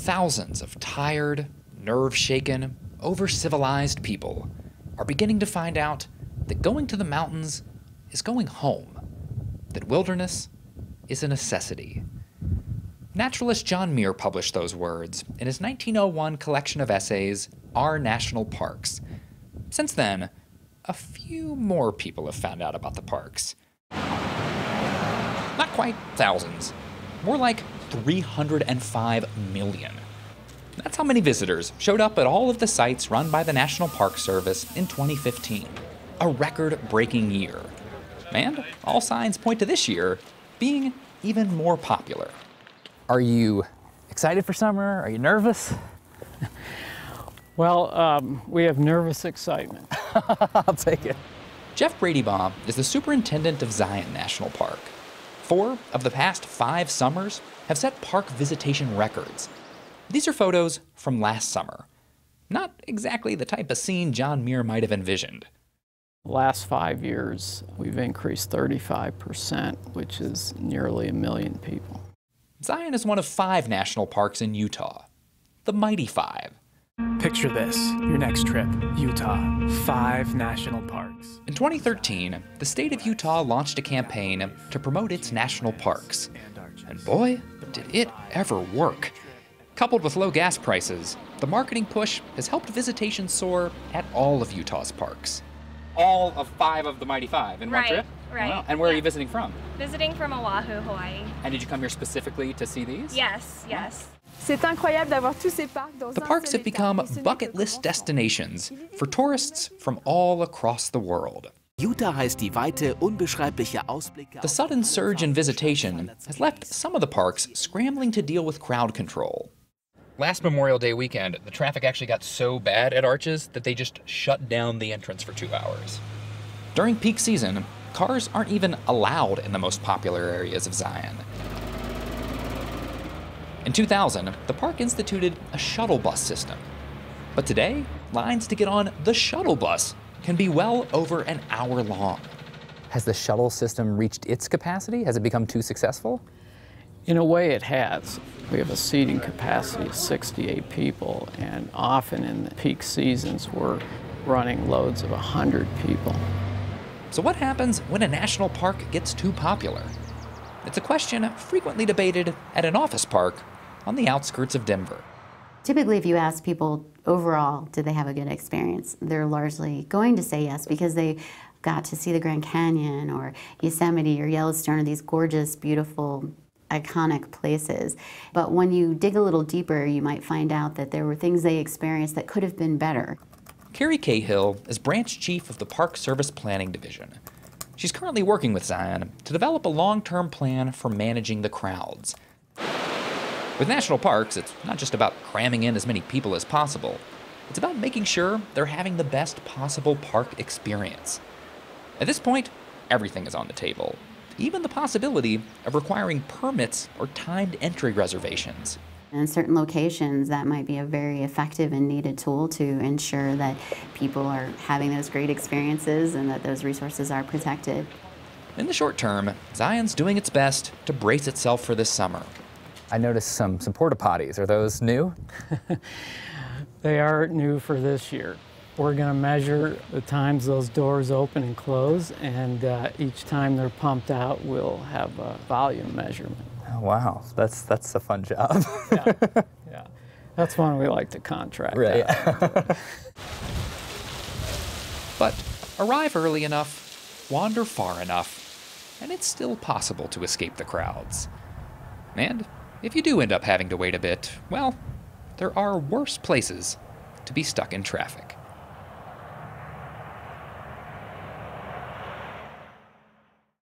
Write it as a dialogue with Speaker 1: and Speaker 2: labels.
Speaker 1: Thousands of tired, nerve-shaken, over-civilized people are beginning to find out that going to the mountains is going home, that wilderness is a necessity. Naturalist John Muir published those words in his 1901 collection of essays, Our National Parks. Since then, a few more people have found out about the parks. Not quite thousands, more like 305 million. That's how many visitors showed up at all of the sites run by the National Park Service in 2015, a record-breaking year. And all signs point to this year being even more popular. Are you excited for summer? Are you nervous?
Speaker 2: Well, we have nervous excitement.
Speaker 1: I'll take it. Jeff Bradybaugh is the superintendent of Zion National Park. 4 of the past 5 summers have set park visitation records. These are photos from last summer. Not exactly the type of scene John Muir might have envisioned.
Speaker 2: Last 5 years, we've increased 35%, which is nearly 1 million people.
Speaker 1: Zion is one of 5 national parks in Utah, the Mighty 5.
Speaker 3: Picture this, your next trip, Utah, 5 national parks.
Speaker 1: In 2013, the state of Utah launched a campaign to promote its national parks. And boy, did it ever work. Coupled with low gas prices, the marketing push has helped visitation soar at all of Utah's parks. All of 5 of the Mighty 5 in one trip?
Speaker 4: Right.
Speaker 1: Wow. And where are you visiting from?
Speaker 4: Visiting from Oahu, Hawaii.
Speaker 1: And did you come here specifically to see these?
Speaker 4: Yes, yes.
Speaker 1: The parks have become bucket list destinations for tourists from all across the world.
Speaker 5: Utah heißt die weite, unbeschreibliche Ausblicke.
Speaker 1: The sudden surge in visitation has left some of the parks scrambling to deal with crowd control. Last Memorial Day weekend, the traffic actually got so bad at Arches that they just shut down the entrance for 2 hours. During peak season, cars aren't even allowed in the most popular areas of Zion. In 2000, the park instituted a shuttle bus system. But today, lines to get on the shuttle bus can be well over an hour long. Has the shuttle system reached its capacity? Has it become too successful?
Speaker 2: In a way, it has. We have a seating capacity of 68 people, and often in the peak seasons, we're running loads of 100 people.
Speaker 1: So what happens when a national park gets too popular? It's a question frequently debated at an office park on the outskirts of Denver.
Speaker 6: Typically, if you ask people overall, did they have a good experience, they're largely going to say yes because they got to see the Grand Canyon or Yosemite or Yellowstone or these gorgeous, beautiful, iconic places. But when you dig a little deeper, you might find out that there were things they experienced that could have been better.
Speaker 1: Kari Cahill is branch chief of the Park Service Planning Division. She's currently working with Zion to develop a long-term plan for managing the crowds. With national parks, it's not just about cramming in as many people as possible. It's about making sure they're having the best possible park experience. At this point, everything is on the table, even the possibility of requiring permits or timed entry reservations.
Speaker 6: In certain locations, that might be a very effective and needed tool to ensure that people are having those great experiences and that those resources are protected.
Speaker 1: In the short term, Zion's doing its best to brace itself for this summer. I noticed some porta potties. Are those new?
Speaker 2: They are new for this year. We're going to measure the times those doors open and close, and each time they're pumped out, we'll have a volume measurement.
Speaker 1: Oh, wow, that's a fun job.
Speaker 2: Yeah. That's one we like to contract.
Speaker 1: Right. But arrive early enough, wander far enough, and it's still possible to escape the crowds. And if you do end up having to wait a bit, well, there are worse places to be stuck in traffic.